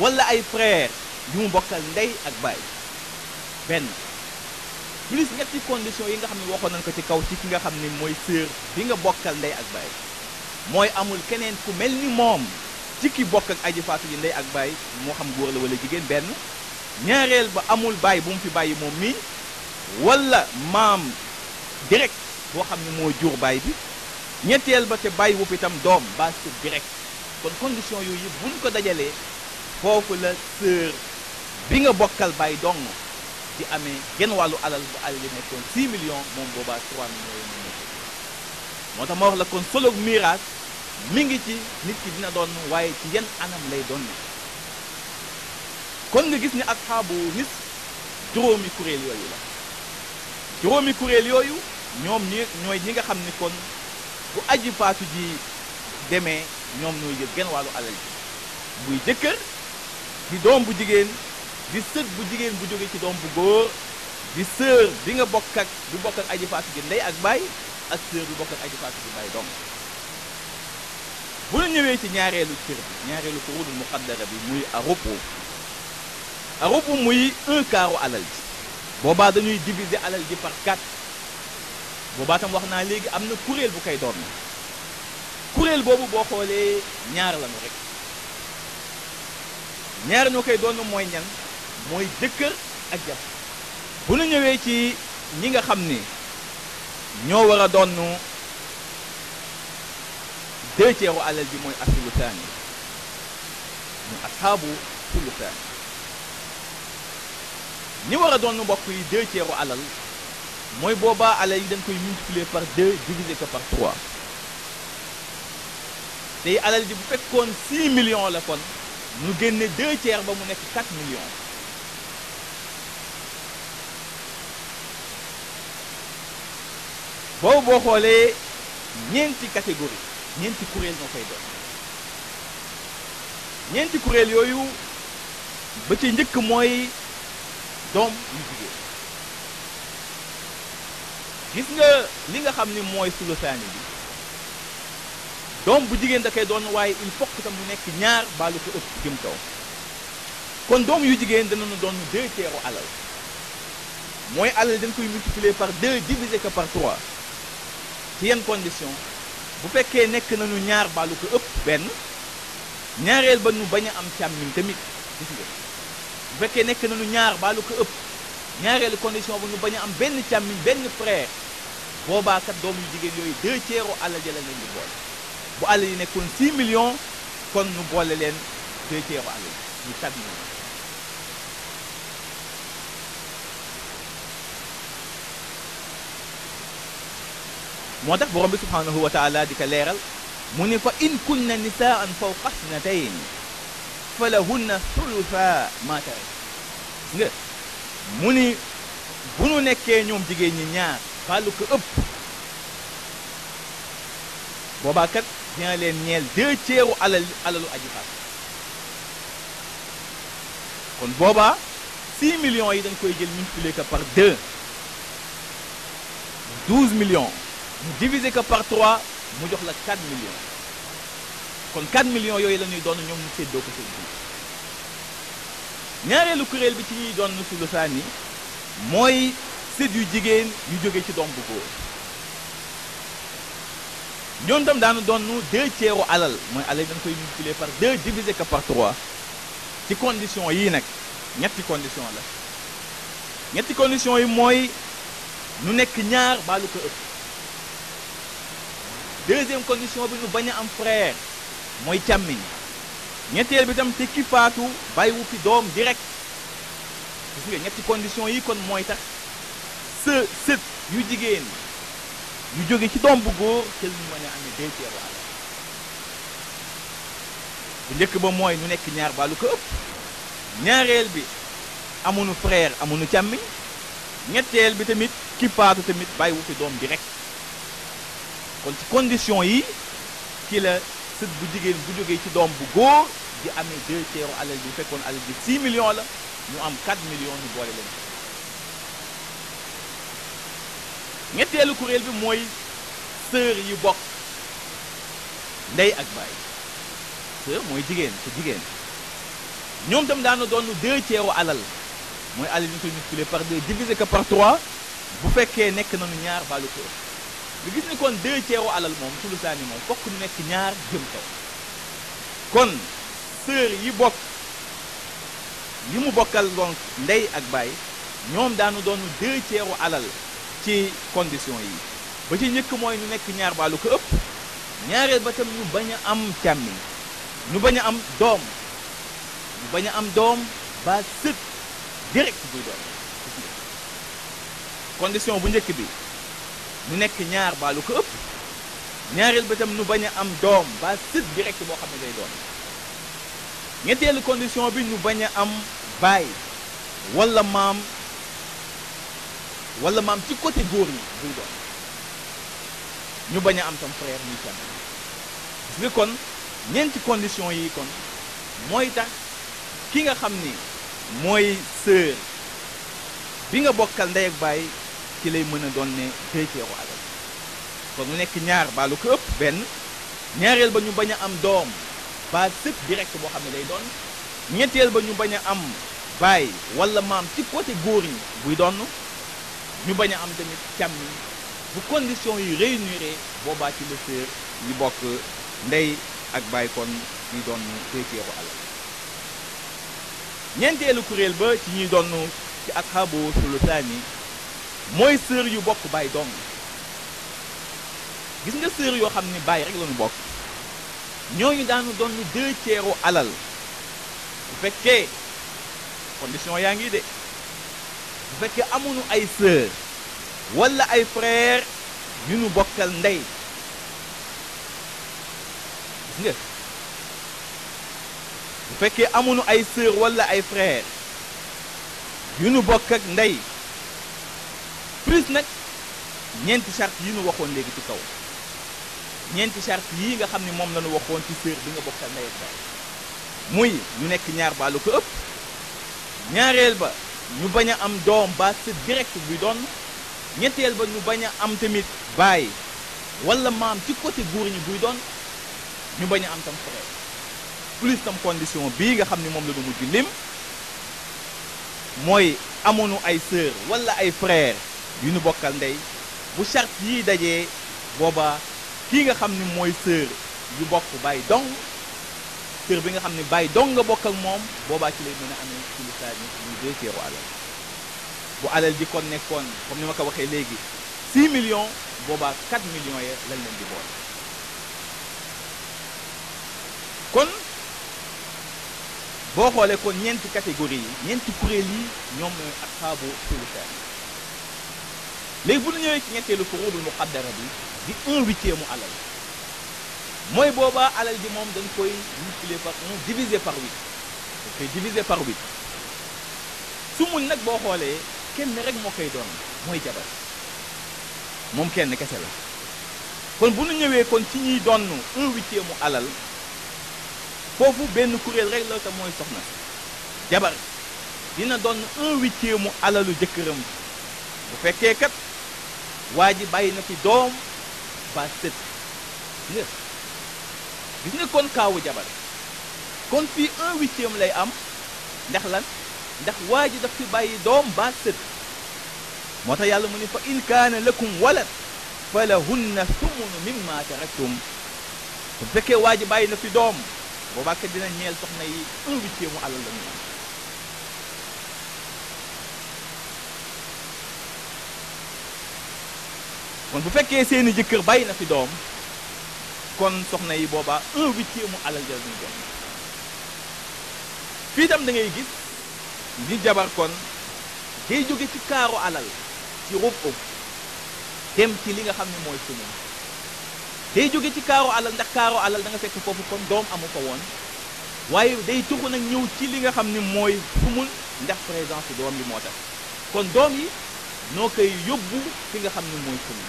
wala ay frère yu mu bokkal ndey ak baay benn plus ñetti condition yi nga xam ne waxoon nañ ko ci kaw ci ki nga xam ne mooy sœur bi nga bokkal ndey ak baay mooy amul keneen ku mel ni moom ci ki bokk ak aji faatu ji ndey ak baay moo xam góor la wala jigéen benn ñaareel ba amul baay bu mu fi bàyyi moom mi wala maam direct boo xam ne moo jur baay bi ñetteel ba te bàyyi wu fi itam doom ba sët direct kon condition yooyu yëpp buñ ko dajalee foofu la sœur bi nga bokkal baay dong di amee genn wàllu alal bu alal yi nekkoon 6 millions moom boobaa 3 millions yi nekk moo tax ma wax la kon solo miraas mi ngi ci nit ki dina doon waaye ci yan anam lay doon kon nga gis ni asxaabu nis juróomi kuréel yooyu la juróomi kuréel yooyu ñoom ñooy ñi nga xam ni kon bu aji faatu ji demee ñoom ñooy jël genn wàllu alal ji buy jëkkër di doom bu jigéen di sët bu jigéen bu jóge ci doom bu góor di sœur bi nga bokk ak aji faatu ji ndey ak baay ak sœur bi bokk ak aji faatu ji baay doom bu ñu ñëwee ci ñaareelu cër bi ñaareelu furudul muqaddara bi muy arupu muy 1/4 alal ji boobaa dañuy diviser alal ji par 4 boobaa tam wax naa léegi am na kuréel bu koy doon kuréel boobu boo xoolee ñaar lañu rek ñaar ñoo koy doon mooy ñan mooy jëkkër ak jabar bu ñu ñëwee ci ñi nga xam ni ñoo war a doon 2/3 alal ji mooy asulusaani mu asxaabu sulusaani ñi war a doon mbokk yi 2/3 alal mooy boobaa alal yi dañ koy multiplier par 2 diviser ko par 3 tey alal ji bu fekkoon 6 millions la kon ñu génne 2/3 ba mu nekk 4 millions boobu boo xoolee ñeenti catégorie ñeenti kuréel ñoo koy doon ñeenti kuréel yooyu ba ci njëkk mooy doom yu jigéen gis nga li nga xam ni mooy sulusaani bi doom bu jigéen da koy doon waaye il faut que tam mu nekk ñaar baalu ko ëpp jëm kaw kon doom yu jigéen danañu doon 2/3 alal mooy alal dañ koy multiplier par 2 diviser ko par 3 ci yenn condition bu fekkee nekk nañu ñaar baalu ko ëpp benn ñaareel ba nu bañ a am càmmiñ tamit gis nga bu fekkee nekk nañu ñaar baalu ko ëpp ñaareelu condition ba nu bañ a am benn càmmiñ benn frère boobaa kat doom yu jigéen yooyu 2/3 alal ja la leen di boole bu alal yi nekkoon 6 millions kon nu boole leen 2/3 alal ñu 4 millions. moo tax borom bi subhanahu wa taala di ko leeral mu ne fa in kunna nisaan fawqa snatayn fa lahunna thulutha ma tarak nga mu ni bu nu nekkee ñoom jigéen ñi ñaar baalu ko ëpp boobaa kat dina leen ñeel 2/3 alalu aji faat kon boobaa 6 millions yi dañ koy jël multiplier ko par 2 12 millions mu diviser ko par 3 mu jox la 4 millions kon 4 millions yooyu la ñuy doon ñoom ñu séddoo ko seen biir ñaareelu kuréel bi ci ñuy doon sulusaani mooy sët yu jigéen yu jóge ci doom bu góor ñoom tam daanu doon 2/3 alal mooy alal dañ koy multiplier par 2 diviser ko par 3 ci condition yii nag ñetti condition la ñetti condition yi mooy nu nekk ñaar baalu ko ëpp deuxième condition bi nu bañ a am frère mooy càmmiñ ñetteel bi tam te ki faatu bàyyiwu fi doom direct gis nga ñetti condition yi kon mooy tax sët yu jigéen yu jóge ci doom bu góor te ñu mën a amee 2/3 alal bu njëkk ba mooy nu nekk ñaar baalu ko ëpp ñaareel bi amuñu frère amuñu càmmiñ ñetteel bi tamit ki faatu tamit bàyyiwu fi doom direct kon ci condition yi ki la sët bu jigéen bu jógee ci doom bu góor di amee 2/3 alal bi fekkoon alal bi 6 millions la ñu am 4 millions ñu boole leen ñetteelu kuréel bi mooy sœur yi bokk ndey ak baay sœur mooy jigéen te jigéen ñoom tam daana doon 2/3 alal mooy alal yi ñu koy multiplier par 2 diviser ko par 3 bu fekkee nekk nañu ñaar baalu ko nga gis ni kon 2/3 alal moom sulusaani moom fokk ñu nekk ñaar jëm kaw kon sœur yi bokk yi mu bokkal donc ndey ak baay ñoom daanu doon 2/3 alal ci condition yi ba ci njëkk mooy ñu nekk ñaar baalu ko ëpp ñaareel ba tam ñu bañ a am càmmiñ ñu bañ a am doom ñu bañ a am doom ba sët direct buy doon condition bu njëkk bi ñu nekk ñaar baalu ko ëpp ñaareel ba tam ñu bañ a am doom ba sët direct boo xam ne day doon ñetteelu condition bi ñu bañ a am baay wala maam ci côté góor ñi buy doon ñu bañ a am tam frère muy tam gis nga kon ñeenti condition yi kon mooy tax ki nga xam ni mooy sœur bi nga bokkal ndey ak baay ci lay mën a doon ne 2/3 alal kon mu nekk ñaar baalu ko ëpp benn ñaareel ba ñu bañ a am doom ba sët direct boo xam ne lay doon ñetteel ba ñu bañ a am baay wala maam ci côté góor ñi buy doon ñu bañ a am tamit càmmiñ bu condition yi réunir boobaa ci la sœur yi bokk ndey ak baay kon ñuy doon 2/3 alal ñeenteelu kuréel ba ci ñuy doon ci asxaabu sulusaani mooy sœur yu bokk baay dong gis nga sœur yoo xam ni baay rek lañu bokk ñooñu daanu doon 2/3 alal bu fekkee condition yaa ngi de bu fekkee amuñu ay sœur wala ay frère yu ñu bokkal ndey gis nga bu fekkee amuñu ay sœur wala ay frère yu ñu bokk ak ndey plus nag ñeenti charte yi ñu waxoon léegi ci kaw ñeenti charte yii nga xam ne moom la ñu waxoon ci sœur bi nga bokkal ndey ak baay muy ñu nekk ñaar baalu ko ëpp ñaareel ba ñu bañ a am doom ba sët direct buy doon ñetteel ba ñu bañ a am tamit baay wala maam ci côté góor ñi buy doon ñu bañ a am tam frère plus tam condition bii nga xam ne moom la ñu mujj lim mooy amoonu ay sœur wala ay frère yu ñu bokkal ndey bu charte yi dajee booba kii nga xam ni mooy sœur yu bokk baay dong sœur bi nga xam ne baay dong nga bokk ak moom boobaa ci lay mën a amee sulusaani muy 2 tiers alal bu alal ji kon nekkoon comme ni ma ko waxee léegi 6 millions boobaa 4 millions ya lañ leen di boole kon boo xoolee kon ñeenti catégorie yi ñeenti kuréel yi ñoom ñooy asxaabu sulusaani léegi bu ñu ñëwee ci ñetteelu furuudul muqaddara bi di 1/8 mu alal mooy boobaa alal ji moom dañ koy multiplier par 1 divisé par 8 dañ koy divisé par 8 sumun nag boo xoolee kenn rek moo koy doon mooy jabar moom kenn kese la kon bu ñu ñëwee kon ci ñuy doon 1/8 mu alal foofu benn kuréel rek la te mooy soxna jabar dina doon 1/8 mu alalu jëkkëram bu fekkee kat waa ji bàyyi na fi doom ba sët gis nga kon kaawu jabar kon fii 1/8 lay am ndax lan ndax waa ji daf fi bàyyi doom ba sët moo tax yàlla mu ne fa in kaana lakum walad fa lahunna thumunu mimma taraktum bu fekkee waa ji bàyyi na fi doom boobaa kat dina ñeel soxna yi 1/8 mu alal la ñu am kon bu fekkee seeni jëkkër bàyyi na fi doom kon soxna yi boobaa 1/8 mu alal ja ñuy doon fii tam da ngay gis ni jabar kon day jóge ci kaaru alal ci rubu dem ci li nga xam ne mooy sumun day jóge ci kaaru alal ndax kaaru alal da nga fekk foofu kon doom amu ko woon waaye day tuxu nag ñëw ci li nga xam ne mooy sumun ndax présence doom yi moo tax kon doom yi noo koy yóbbu fi nga xam ne mooy sumun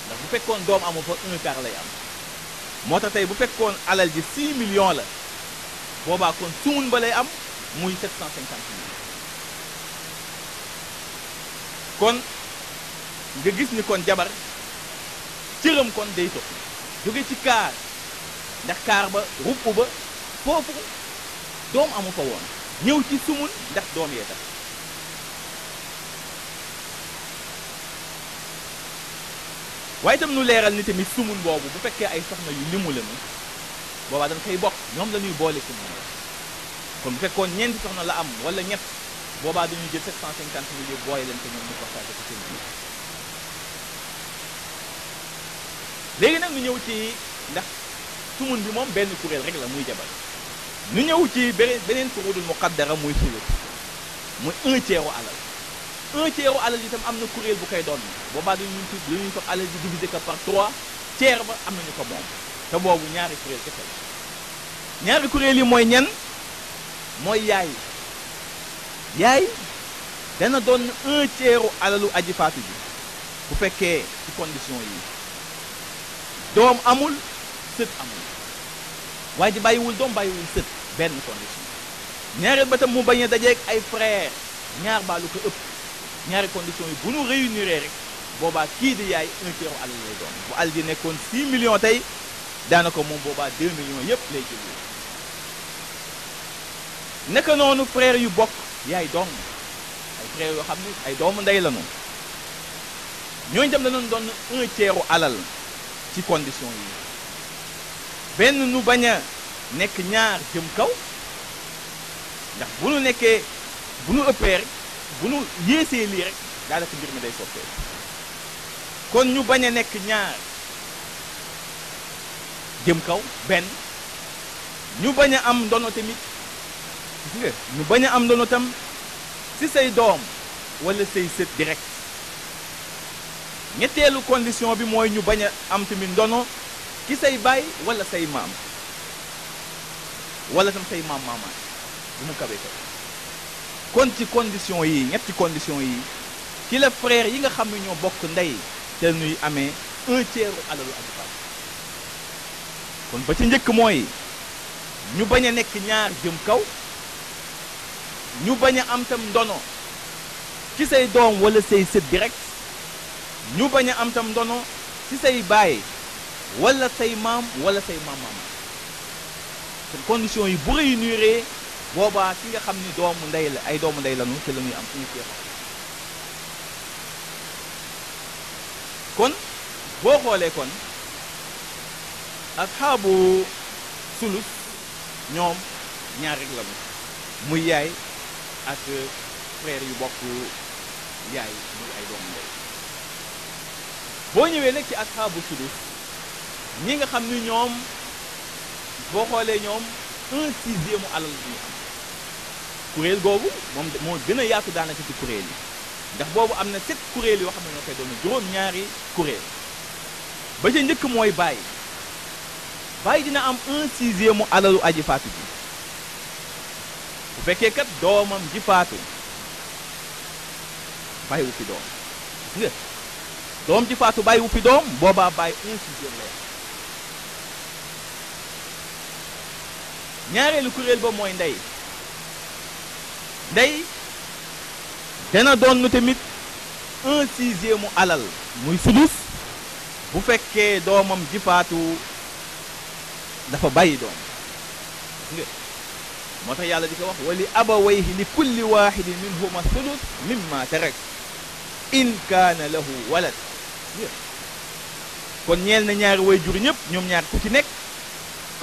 ndax bu fekkoon doom amu fa 1/4 lay am moo tax tey bu fekkoon alal ji 6 millions la boobaa kon sumun ba lay am muy 750 millions kon nga gis ni kon jabar cëram kon day tox jóge ci kaar ndax kaar ba rupp ba foofu doom amu fa woon ñëw ci sumun ndax doom yee tax waaye itam nu leeral ni tamit sumun boobu bu fekkee ay soxna yu limu lañu boobaa dañ koy bokk ñoom la ñuy boole sumun la kon bu fekkoon ñeenti soxna la am wala ñett boobaa dañuy jël 750 millions booy leen ko ñoom ñu partage ko seen biir léegi nag ñu ñëw ci ndax sumun bi moom benn kuréel rek la muy jabar ñu ñëw ci beneen furuudul muqaddara muy sulus muy 1/3 alal 1/3 alal itam am na kuréel bu koy doon boobaa dañuy fab alal ji divisé ko par 3 tiers ba am nañu ko moom te boobu ñaari kuréel kese la ñaari kuréel yi mooy ñan mooy yaay dana doon 1/3 alalu aji faatu ji bu fekkee ci condition yi doom amul sët amul waa ji bàyyiwul doom bàyyiwul sët benn condition ñaareel ba tam mu bañ a dajeeg ay frère ñaar baalu ko ëpp ñaari condition yi bu nu réunir rek boobaa kii di yaay 1/3 alal lay doon bu alal ji nekkoon 6 millions tey daanaka moom boobaa 2 millions yépp lay jël naka noonu frère yu bokk yaay doom ay frère yoo xam ne ay doomu ndey lañu ñooñu dem danañ doon 1/3 alal ci condition yi benn nu bañ a nekk ñaar jëm kaw ndax bu nu nekkee bu nu ëppee rek bu nu yéesee lii rek daanaka mbir mi day sottee kon ñu bañ a nekk ñaar jëm kaw benn ñu bañ a am ndono tamit gis nga ñu bañ a am ndono tam ci say doom wala say sët direct ñetteelu condition bi mooy ñu bañ a am tamit ndono ci say baay wala say maam wala tam say maamaat bu mu kawee ko kon ci condition yi ñetti condition yi ci la frère yi nga xam ne ñoo bokk ndey te ñuy amee 1/3 alalu aji faatu kon ba ci njëkk mooy ñu bañ a nekk ñaar jëm kaw ñu bañ a am tam ndono ci say doom wala say sët direct ñu bañ a am tam ndono ci say baay wala say maam wala say maam kon condition yi bu réunir boobaa ki nga xam ni doomu ndey la ay doomu ndey lañu te la ñuy am 1/3 kon boo xoolee kon asxaabu sulus ñoom ñaar rek la muy yaay ak frère yu bokk yaay muy ay doomu ndey boo ñëwee nag ci asxaabu sulus ñi nga xam ni ñoom boo xoolee ñoom 1/6 alal bi ñu am kuréel googu moom moo gën a yaatu daanaka ci kuréel yi ndax boobu am na 7 kuréel yoo xam ne ñoo koy doon juróom-ñaari kuréel ba ca njëkk mooy baay dina am 1/6 alalu aji faatu bi bu fekkee kat doomam ji faatu bàyyi wu fi doom gis nga doom ji faatu bàyyi wu fi doom boobaa bàyyi 1/6 lay am ñaareelu kuréel ba mooy ndey dana doon tamit 1/6 alal muy sudus bu fekkee doomam ji faatu dafa bàyyi doom nga moo tax yàlla di ko wax wali abawayhi li kulli waxidin minhuma sudus mimma tarak in kaana lahu walad kon ñeel na ñaari way jur ñëpp ñoom ñaar ku ci nekk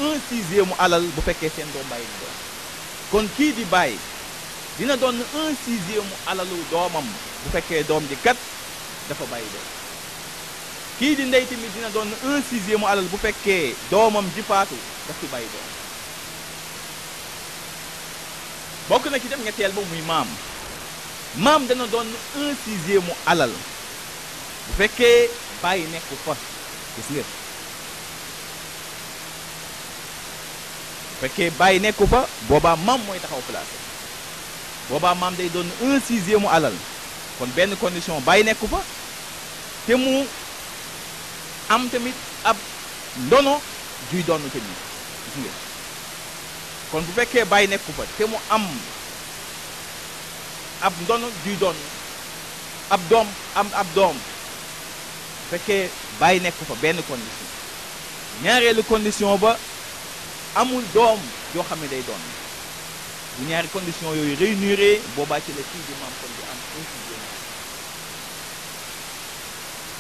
1/6 alal bu fekkee seen doom bàyyi na doom kon kii di bàyyi dina doon 1/6 alalu doomam bu fekkee doom ji kat dafa bàyyi doom kii di ndey tamit dina doon 1/6 alal bu fekkee doomam ji faatu daf fi bàyyi doom bokk na ci dem ñetteel ba muy maam dana doon 1/6 alal bu fekkee bàyyi nekku fa gis nga bu fekkee bàyyi nekku fa boobaa maam mooy taxaw place boobaa maam day doon 1/6 alal kon benn condition bàyyi nekku fa te mu am tamit ab ndono juy doon tamit gis nga kon bu fekkee bàyyi nekku fa te mu am ab ndono juy doon ab doom bu fekkee bàyyi nekku fa benn condition ñaareelu condition ba amul doom yoo xam ne day doon bu ñaari condition yooyu réunir boobaa ci la kii di maam kon di am 1/6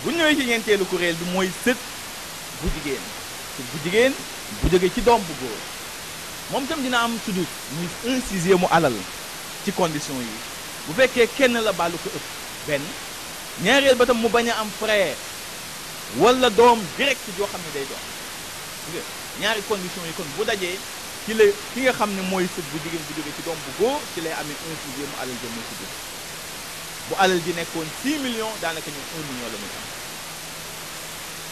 bu ñëwee ci ñeenteelu kuréel bi mooy sët bu jigéen bu jógee ci doom bu góor moom itam dina am sudus muy 1/6 alal ci condition yi bu fekkee kenn la baalu ko ëpp benn ñaareel ba tam mu bañ a am frère wala doom direct joo xam ne day doon ñaari condition yi kon bu dajee ci la ki nga xam ne mooy sët bu jigéen bu jógee ci doom bu góor ci lay amee 1/6 alal ja muy sudus bu alal ji nekkoon 6 millions daanaka ñoom 1 million la muy am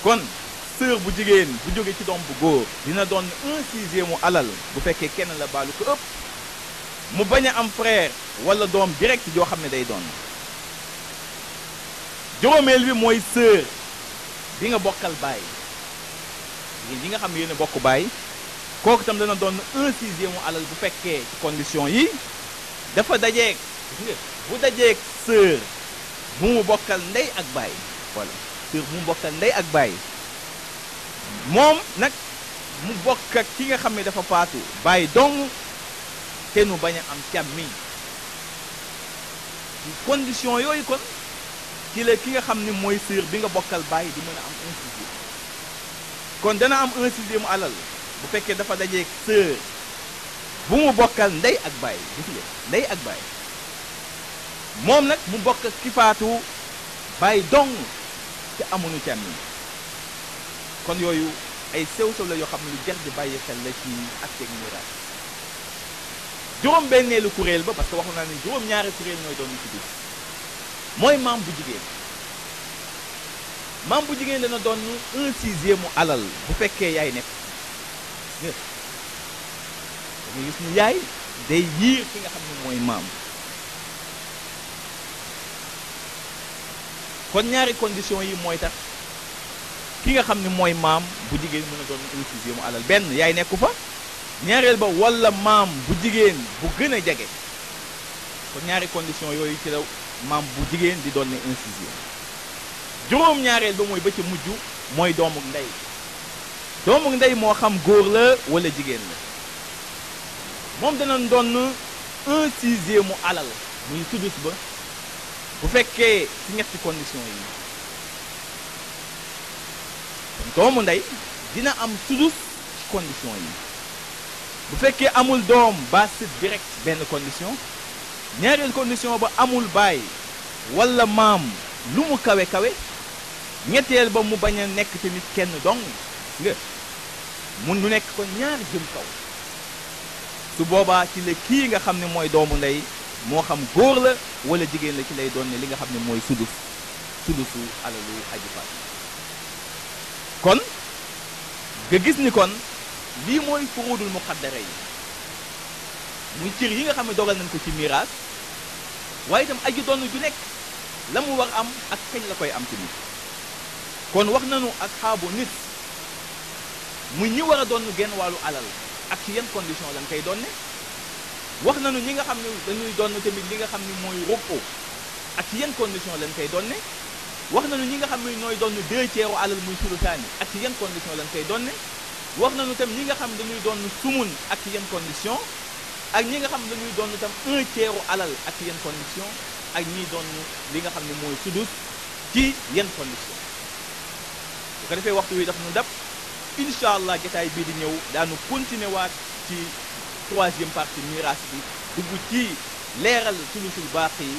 kon sœur bu jigéen bu jóge ci doom bu góor dina doon 1/6 alal bu fekkee kenn la baalu ko ëpp mu bañ a am frère wala doom direct joo xam ne day doon juróomeel bi mooy sœur bi nga bokkal baay yi nga xam ne yéen a bokk baay kooku itam dana doon 1/6 alal bu fekkee ci condition yi dafa dajeeg bu dajeeg sœur bu mu bokkal ndey ak baay voilà sœur bu mu bokkal ndey ak baay moom nag mu bokk ak ki nga xam ne dafa faatu baay dong te nu bañ a am càmmiñ condition yooyu kon ci la ki nga xam ne mooy sœur bi nga bokkal baay di mën a am 1/6 kon dana am 1/6 alal bu fekkee dafa dajeeg sœur bu mu bokkal ndey ak baay gis nga ndey ak baay moom nag mu bokk ak ki faatu baay dong te amuñu càmmiñ kon yooyu ay sew-sew la yoo xam ne lu jar di bàyyi xel la ci acte miraas juróom-benneelu kuréel ba parce que waxu naa ne juróom-ñaari kuréel ñooy doon ci bis mooy maam bu jigéen dana doon 1/6 alal bu fekkee yaay nekk dañuy gis ni yaay day yiir ki nga xam ne mooy maam kon ñaari condition yi mooy tax ki nga xam ne mooy maam bu jigéen mën a doon 1/6 alal benn yaay nekku fa ñaareel ba wala maam bu jigéen bu gën a jege kon ñaari condition yooyu ci la maam bu jigéen di doon ne 1/6 juróom-ñaareel ba mooy ba ca mujj mooy doomuk ndey moo xam góor la wala jigéen la moom dana doon 1/6 alal muy sudus ba bu fekkee ci ñetti condition yi doomu ndey dina am sudus condition yi bu fekkee amul doom ba sët direct benn condition ñaareel condition ba amul baay wala maam lu mu kawe kawe ñetteel ba mu bañ a nekk tamit kenn dong nga mun du nekk ko ñaar jëm kaw su boobaa ci la kii nga xam ne mooy doomu ndey moo xam góor la wala jigéen la ci lay doon ne li nga xam ne mooy sudusu alalu aji faat kon nga gis ni kon lii mooy furudul muqaddara yi muy cër yi nga xam ne dogal nañ ko ci miraas waaye itam aji doon ju nekk la mu war am ak kañ la koy am tamit kon wax nañu ak xaabu nit muy ñi war a doon genn wàllu alal ak ci yan condition lañ koy donne wax nañu ñi nga xam ne dañuy doon tamit li nga xam ne mooy rubu ak ci yan condition lañ koy donne wax nañu ñi nga xam ne ñooy doon 2/3 alal muy sulusaani ak ci yan condition lañ koy donne wax nañu tam ñi nga xam ne dañuy doon sumun ak ci yan condition ak ñi nga xam ne dañuy doon tam 1/3 alal ak ci yan condition ak ñiy doon li nga xam ne mooy sudus ci yan condition bu ko defee waxtu wi daf nu dab incha allah jotaay bii di ñëw daanu continuer waat ci 3e partie miraas bi dugg ci leeral sulusul baaqi yi